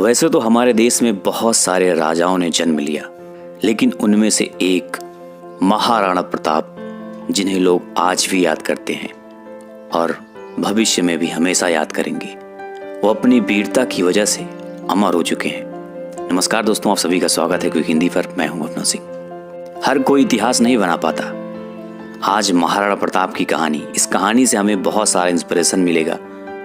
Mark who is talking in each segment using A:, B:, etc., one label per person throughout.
A: वैसे तो हमारे देश में बहुत सारे राजाओं ने जन्म लिया, लेकिन उनमें से एक महाराणा प्रताप, जिन्हें लोग आज भी याद करते हैं और भविष्य में भी हमेशा याद करेंगे, वो अपनी वीरता की वजह से अमर हो चुके हैं। नमस्कार दोस्तों, आप सभी का स्वागत है क्विक हिंदी पर। मैं हूं अपना सिंह। हर कोई इतिहास नहीं बना पाता। आज महाराणा प्रताप की कहानी, इस कहानी से हमें बहुत सारा इंस्पिरेशन मिलेगा।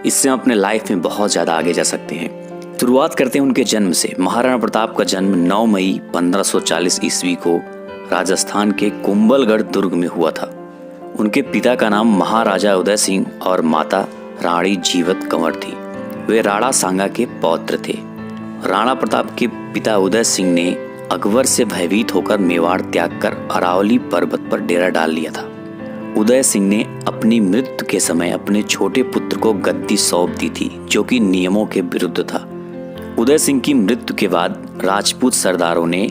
A: इससे हम अपने लाइफ में बहुत ज़्यादा आगे जा सकते हैं। शुरुआत करते हैं उनके जन्म से। महाराणा प्रताप का जन्म 9 मई 1540 ईस्वी को राजस्थान के कुंभलगढ़ दुर्ग में हुआ था। उनके पिता का नाम महाराजा उदय सिंह और माता रानी जीवत कंवर थी। वे राणा सांगा के पौत्र थे। राणा प्रताप के पिता उदय सिंह ने अकबर से भयभीत होकर मेवाड़ त्याग कर अरावली पर्वत पर डेरा डाल लिया था। उदय सिंह ने अपनी मृत्यु के समय अपने छोटे पुत्र को गद्दी सौंप दी थी, जो कि नियमों के विरुद्ध था। उदय सिंह की मृत्यु के बाद राजपूत सरदारों ने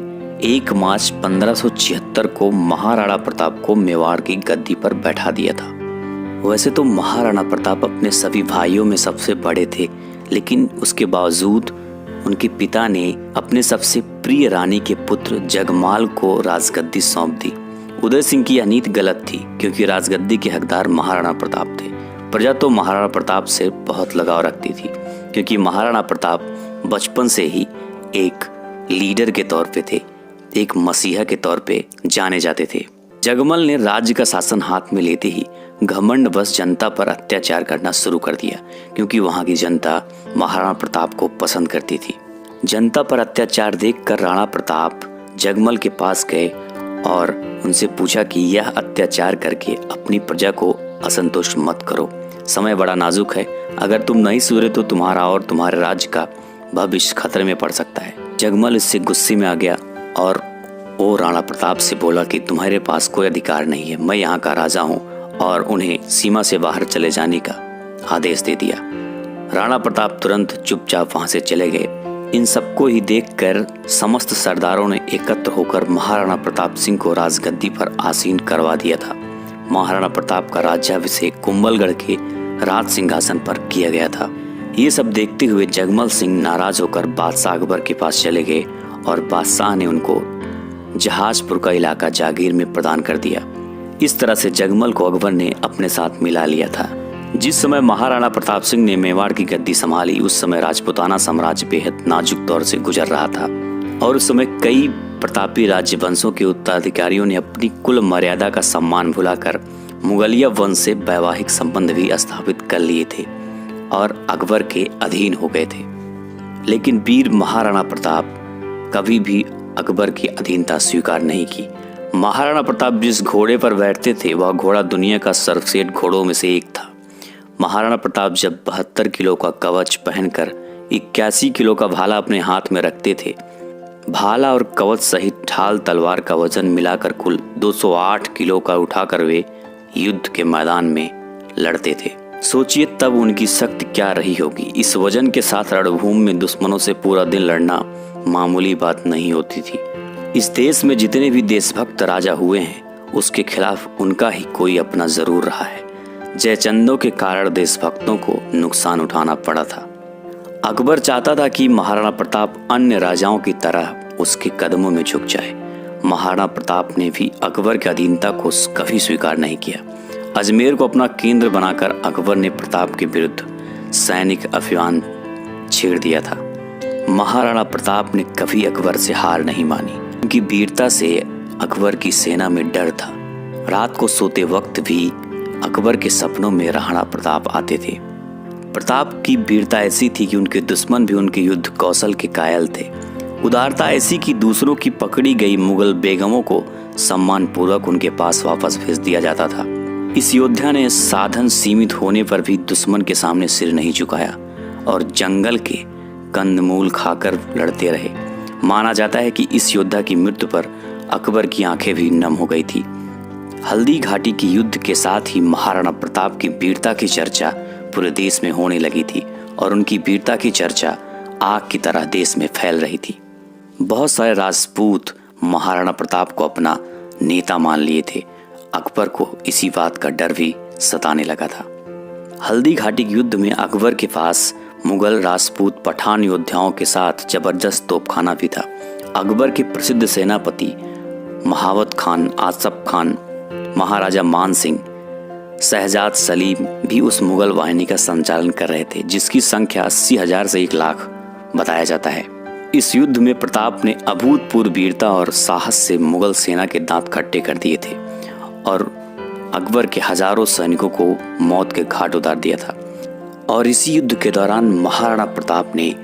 A: 1 मार्च 1576 को महाराणा प्रताप को मेवाड़ की गद्दी पर बैठा दिया था। वैसे तो महाराणा प्रताप अपने सभी भाइयों में सबसे बड़े थे, लेकिन उसके बावजूद उनके पिता ने अपने सबसे प्रिय रानी के पुत्र जगमाल को राजगद्दी सौंप दी। उदय सिंह की यह नीति गलत थी, क्योंकि राजगद्दी के हकदार महाराणा प्रताप थे। प्रजा तो महाराणा प्रताप से बहुत लगाव रखती थी, क्योंकि महाराणा प्रताप बचपन से ही एक लीडर के तौर पे थे, एक मसीहा के तौर पे जाने जाते थे। जगमल ने राज्य का शासन हाथ में लेते ही घमंडवश जनता पर अत्याचार करना शुरू कर दिया, क्योंकि वहां की जनता महाराणा प्रताप को पसंद करती थी। जनता पर अत्याचार देखकर राणा प्रताप जगमल के पास गए और उनसे पूछा कि यह अत्याचार करके अपनी प्रजा को असंतुष्ट मत करो। समय बड़ा नाजुक है, अगर तुम नहीं सुधरे तो तुम्हारा और तुम्हारे राज्य का भविष्य खतरे में पड़ सकता है। जगमल इससे गुस्से में आ गया और वो राणा प्रताप से बोला कि तुम्हारे पास कोई अधिकार नहीं है, मैं यहाँ का राजा हूँ, और उन्हें सीमा से बाहर चले जाने का आदेश दे दिया। राणा प्रताप तुरंत चुपचाप वहां से चले गए। इन सबको ही देखकर समस्त सरदारों ने एकत्र होकर महाराणा प्रताप सिंह को राजगद्दी पर आसीन करवा दिया था। महाराणा प्रताप का राज्याभिषेक कुंभलगढ़ के राज सिंहासन पर किया गया था। ये सब देखते हुए जगमल सिंह नाराज होकर बादशाह अकबर के पास चले गए और बादशाह ने उनको जहाजपुर का इलाका जागीर में प्रदान कर दिया। इस तरह से जगमल को अकबर ने अपने साथ मिला लिया था। जिस समय महाराणा प्रताप सिंह ने मेवाड़ की गद्दी संभाली, उस समय राजपूताना साम्राज्य बेहद नाजुक दौर से गुजर रहा था और उस समय कई प्रतापी राज्य वंशों के उत्तराधिकारियों ने अपनी कुल मर्यादा का सम्मान भुलाकर मुगलिया वंश से वैवाहिक संबंध भी स्थापित कर लिए थे और अकबर के अधीन हो गए थे। लेकिन वीर महाराणा प्रताप कभी भी अकबर की अधीनता स्वीकार नहीं की। महाराणा प्रताप जिस घोड़े पर बैठते थे, वह घोड़ा दुनिया का सर्वश्रेष्ठ घोड़ों में से एक था। महाराणा प्रताप जब 72 किलो का कवच पहनकर 81 किलो का भाला अपने हाथ में रखते थे, भाला और कवच सहित ढाल तलवार का वजन मिलाकर कुल 208 किलो का उठाकर वे युद्ध के मैदान में लड़ते थे। सोचिए तब उनकी शक्ति क्या रही होगी। इस वजन के साथ रणभूमि में दुश्मनों से पूरा दिन लड़ना मामूली बात नहीं होती थी। इस देश में जितने भी देशभक्त राजा हुए हैं, उसके खिलाफ उनका ही कोई अपना जरूर रहा है। जयचंदों के कारण देशभक्तों को नुकसान उठाना पड़ा था। अकबर चाहता था कि महाराणा प्रताप अन्य राजाओं की तरह उसके कदमों में झुक जाए। महाराणा प्रताप ने भी अकबर की अधीनता को कभी स्वीकार नहीं किया। अजमेर को अपना केंद्र बनाकर अकबर ने प्रताप के विरुद्ध सैनिक अभियान छेड़ दिया था। महाराणा प्रताप ने कभी अकबर से हार नहीं मानी। उनकी वीरता से अकबर की सेना में डर था। रात को सोते वक्त भी अकबर के सपनों में राणा प्रताप आते थे। प्रताप की वीरता ऐसी थी कि उनके दुश्मन भी उनके युद्ध कौशल के कायल थे। उदारता ऐसी कि दूसरों की पकड़ी गई मुगल बेगमों को सम्मान पूर्वक उनके पास वापस भेज दिया जाता था। इस योद्धा ने साधन सीमित होने पर भी दुश्मन के सामने सिर नहीं झुकाया और जंगल के कंदमूल खाकर लड़ते रहे। माना जाता है कि इस योद्धा की मृत्यु पर अकबर की आंखें भी नम हो गई थी। हल्दी घाटी की युद्ध के साथ ही महाराणा प्रताप की वीरता की चर्चा पूरे देश में होने लगी थी और उनकी वीरता की चर्चा आग की तरह देश में फैल रही थी। बहुत सारे राजपूत महाराणा प्रताप को अपना नेता मान लिए थे। अकबर को इसी बात का डर भी सताने लगा था। हल्दी घाटी के युद्ध में अकबर के पास मुगल, राजपूत, पठान योद्धाओं के साथ जबरदस्त तोपखाना भी था। अकबर के प्रसिद्ध सेनापति महावत खान, आसफ खान, महाराजा मान सिंह, शहजाद सलीम भी उस मुगल वाहिनी का संचालन कर रहे थे, जिसकी संख्या 80,000 से 1 लाख बताया जाता है। इस युद्ध में प्रताप ने अभूतपूर्व वीरता और साहस से मुगल सेना के दांत खट्टे कर दिए थे और अकबर के हजारों सैनिकों को मौत के घाट उतार दिया था। और इसी युद्ध के दौरान महाराणा प्रताप ने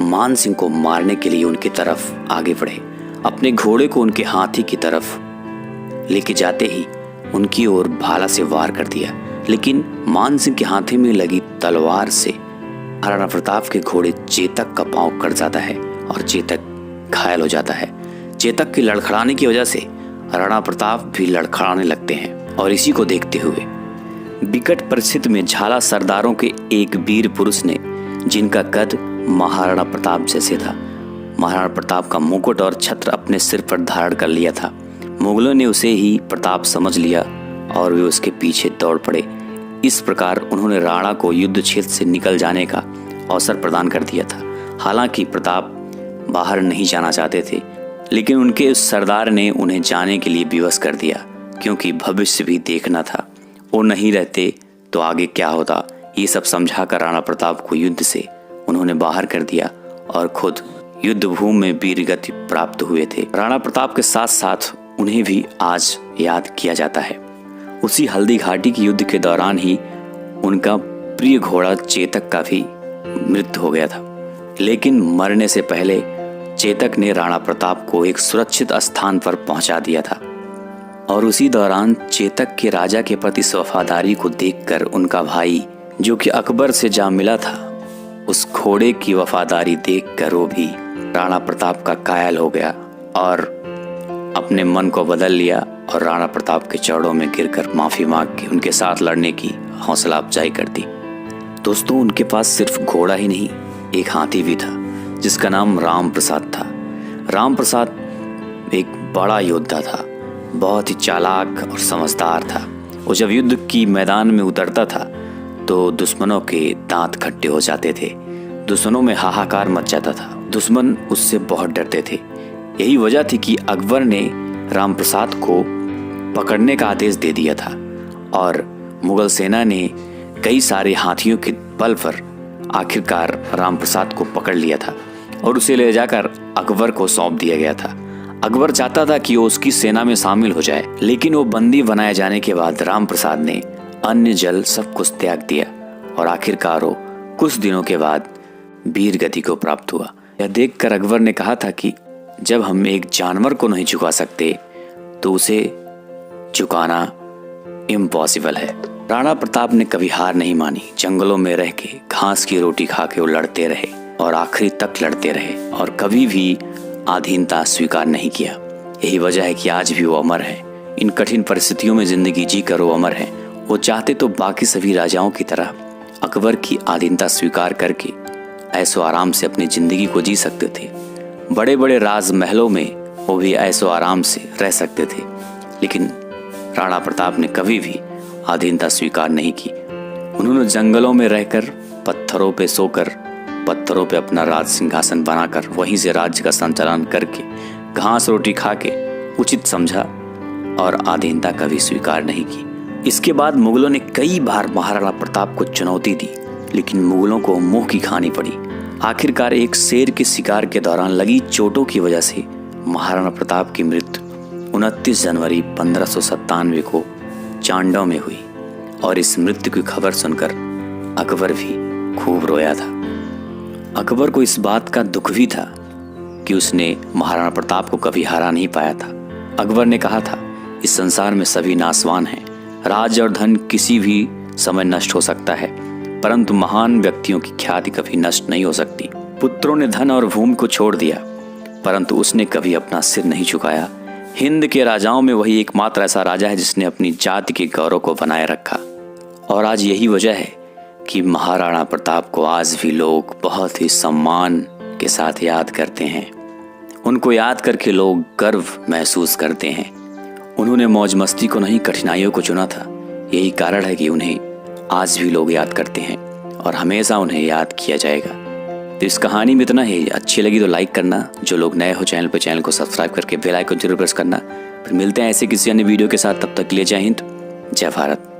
A: मान सिंह को मारने के लिए उनकी तरफ आगे बढ़े। अपने घोड़े को उनके हाथी की तरफ लेके जाते ही उनकी ओर भाला से वार कर दिया, लेकिन मान सिंह के हाथे में लगी तलवार से महाराणा प्रताप के घोड़े चेतक का पांव कट जाता है और चेतक घायल हो जाता है। चेतक के लड़खड़ाने की वजह से राणा प्रताप भी लड़खड़ाने लगते हैं और इसी को देखते हुए विकट परिस्थिति में झाला सरदारों के एक वीर पुरुष ने, जिनका कद महाराणा प्रताप जैसे था, महाराणा प्रताप का मुकुट और छत्र अपने सिर पर धारण कर लिया था। मुगलों ने उसे ही प्रताप समझ लिया और वे उसके पीछे दौड़ पड़े। इस प्रकार उन्होंने राणा को युद्ध क्षेत्र से निकल जाने का अवसर प्रदान कर दिया था। हालांकि प्रताप बाहर नहीं जाना चाहते थे, लेकिन उनके उस सरदार ने उन्हें जाने के लिए विवश कर दिया, क्योंकि भविष्य भी देखना था। वो नहीं रहते तो आगे क्या होता, ये सब समझाकर राणा प्रताप को युद्ध से उन्होंने बाहर कर दिया और खुद युद्ध भूमि में वीरगति प्राप्त हुए थे। राणा प्रताप के साथ साथ उन्हें भी आज याद किया जाता है। उसी हल्दी घाटी के युद्ध के दौरान ही उनका प्रिय घोड़ा चेतक का भी मृत्यु हो गया था, लेकिन मरने से पहले चेतक ने राणा प्रताप को एक सुरक्षित स्थान पर पहुंचा दिया था। और उसी दौरान चेतक के राजा के प्रति वफादारी को देखकर उनका भाई, जो कि अकबर से जा मिला था, उस घोड़े की वफादारी देखकर वो भी राणा प्रताप का कायल हो गया और अपने मन को बदल लिया और राणा प्रताप के चरणों में गिरकर माफी मांग के उनके साथ लड़ने की हौसला अफजाई कर दी। दोस्तों, उनके पास सिर्फ घोड़ा ही नहीं, एक हाथी भी था जिसका नाम राम प्रसाद था। राम प्रसाद एक बड़ा योद्धा था, बहुत ही चालाक और समझदार था। वो जब युद्ध की मैदान में उतरता था तो दुश्मनों के दांत खट्टे हो जाते थे, दुश्मनों में हाहाकार मच जाता था, दुश्मन उससे बहुत डरते थे। यही वजह थी कि अकबर ने राम प्रसाद को पकड़ने का आदेश दे दिया था और मुगल सेना ने कई सारे हाथियों के बल पर आखिरकार राम प्रसाद को पकड़ लिया था और उसे ले जाकर अकबर को सौंप दिया गया था। अकबर चाहता था कि वो उसकी सेना में शामिल हो जाए, लेकिन वो बंदी बनाए जाने के बाद राम प्रसाद ने अन्न जल सब कुछ त्याग दिया और आखिरकार वो कुछ दिनों के बाद वीर गति को प्राप्त हुआ। यह देखकर अकबर ने कहा था कि जब हम एक जानवर को नहीं झुका सकते तो उसे झुकाना इम्पॉसिबल है। राणा प्रताप ने कभी हार नहीं मानी। जंगलों में रह के घास की रोटी खा के वो लड़ते रहे और आखिरी तक लड़ते रहे और कभी भी अधीनता स्वीकार नहीं किया। यही वजह है कि आज भी वो अमर है। इन कठिन परिस्थितियों में जिंदगी जी कर वो अमर है। वो चाहते तो बाकी सभी राजाओं की तरह अकबर की अधीनता स्वीकार करके ऐसो आराम से अपनी जिंदगी को जी सकते थे। बड़े बड़े राजमहलों में वो भी ऐसो आराम से रह सकते थे, लेकिन राणा प्रताप ने कभी भी अधीनता स्वीकार नहीं की। उन्होंने जंगलों में रहकर, पत्थरों पे सोकर, पत्थरों पे अपना राज सिंहासन बनाकर वहीं से राज्य का संचालन करके घास रोटी खा के उचित समझा और अधीनता कभी स्वीकार नहीं की। इसके बाद मुगलों ने कई बार महाराणा प्रताप को चुनौती दी, लेकिन मुगलों को मुंह की खानी पड़ी। आखिरकार एक शेर के शिकार के दौरान लगी चोटों की वजह से महाराणा प्रताप की मृत्यु 29 जनवरी 1597 को चांडौ में हुई और इस मृत्यु की खबर सुनकर अकबर भी खूब रोया था। अकबर को इस बात का दुख भी था कि उसने महाराणा प्रताप को कभी हरा नहीं पाया था। अकबर ने कहा था, इस संसार में सभी नासवान हैं, राज और धन किसी भी समय नष्ट हो सकता है, परंतु महान व्यक्तियों की ख्याति कभी नष्ट नहीं हो सकती। पुत्रों ने धन और भूमि को छोड़ दिया, परंतु उसने कभी अपना सिर नहीं झुकाया। हिंद के राजाओं में वही एकमात्र ऐसा राजा है जिसने अपनी जाति के गौरव को बनाए रखा। और आज यही वजह है कि महाराणा प्रताप को आज भी लोग बहुत ही सम्मान के साथ याद करते हैं। उनको याद करके लोग गर्व महसूस करते हैं। उन्होंने मौज मस्ती को नहीं, कठिनाइयों को चुना था। यही कारण है कि उन्हें आज भी लोग याद करते हैं और हमेशा उन्हें याद किया जाएगा। तो इस कहानी में इतना ही। अच्छी लगी तो लाइक करना, जो लोग नए हो चैनल पर चैनल को सब्सक्राइब करके बेल आइकन जरूर प्रेस करना। फिर मिलते हैं ऐसे किसी अन्य वीडियो के साथ, तब तक के लिए जय हिंद, जय भारत।